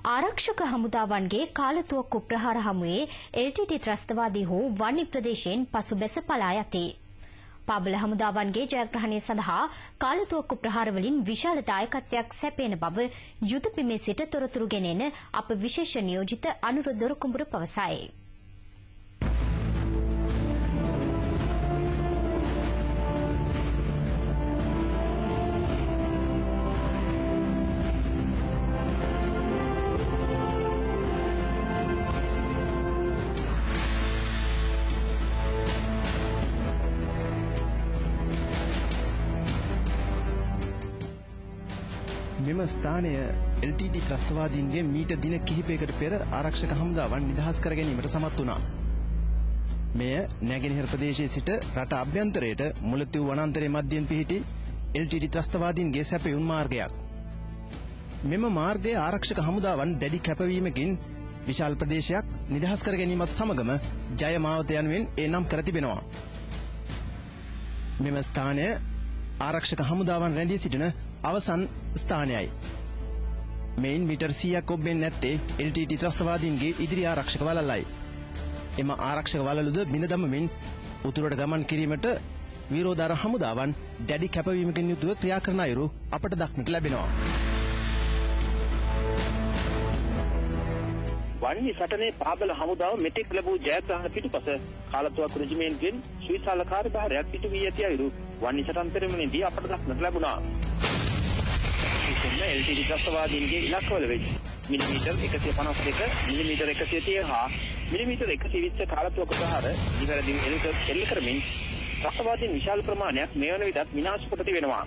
ආරක්ෂක හමුදාවන්ගේ කාලතුවක්කු ප්‍රහාර හමුවේ LTT ත්‍රස්තවාදී හෝ වන්නි ප්‍රදේශයෙන් පසු බැස පලා යති. පාබල හමුදාවන්ගේ ජයග්‍රහණය සඳහා කාලතුවක්කු ප්‍රහාරවලින් විශාල දායකත්වයක් සැපේන බව යුද පිමේ සිට තොරතුරු ගෙනෙන අප විශේෂ නියෝජිත අනුර දොරකුඹුර පවසයි. මෙම ස්ථානය LTT ත්‍රස්තවාදීන්ගේ මීට දින කිහිපයකට පෙර ආරක්ෂක හමුදාවන් නිදහස් කර ගැනීමට සමත් වුණා. මෙය නැගෙනහිර ප්‍රදේශයේ සිට රට අභ්‍යන්තරයට මුලතිව් වනාන්තරයේ මැදින් පිහිටි LTT ත්‍රස්තවාදීන්ගේ සැපයුම් මාර්ගයක්. මෙම මාර්ගයේ ආරක්ෂක හමුදාවන් දැඩි කැපවීමකින් විශාල ප්‍රදේශයක් නිදහස් කර ගැනීමත් සමගම ජය මාවත යනුවෙන් ඒ නම් කර තිබෙනවා. මෙම ස්ථානය ආරක්ෂක හමුදාවන් රැඳී සිටින අවසන් ස්ථානයයි. මෙයින් මීටර් 100ක් ඔබ්බෙන් නැත්තේ LTT ත්‍රස්තවාදීන්ගේ ඉදිරි ආරක්ෂක වළල්ලයි. එම ආරක්ෂක වළලුද බිඳ දමමින් උතුරට ගමන් කිරීමට විරෝධාර හමුදාවන් දැඩි කැපවීමකින් යුතුව ක්‍රියා කරන අයුරු අපට දක්නට ලැබෙනවා. වන්නි සටනේ පාබල හමුදාව මෙතෙක් ලැබූ ජයග්‍රහණ පිටුපස කාලතුවක්කු රෙජිමෙන්ට්ගෙන් සුවිශාල කාර්යභාරයක් ඉටු වී ඇති අයුරු වන්නි සටන් පෙරමුණේදී අපට දක්නට ලැබුණා. LTT ත්‍රස්තවාදීන්ගේ ඉලක්කවල වෙච්ච මිලිමීටර් 152 මිලිමීටර් 130 හා මිලිමීටර් 120 කාලතුවක්කු ප්‍රහාර නිවැරදිව එල්ල කරමින් ත්‍රස්තවාදීන් විශාල ප්‍රමාණයක් මේ වන විටත් විනාශ කොට තිබෙනවා.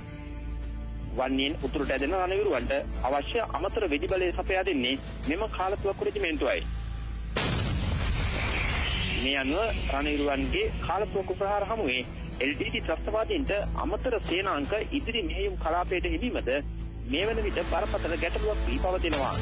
වන්නේන් උතුරට ඇදෙන රණවිරුවන්ට අවශ්‍ය අමතර වෙඩි බලය සපයා දෙන්නේ මෙම කාලතුවක්කු රෙජිමෙන්ටුවයි. මේ අනුව රණවිරුවන්ගේ කාලතුවක්කු ප්‍රහාර හමුවේ LTT ත්‍රස්තවාදීන්ට අමතර සේනාංක ඉදිරි මෙහෙයුම් කලාපයට හිදීමද මේ වන විට බරපතල ගැටලුවක් වී පවතිනවා.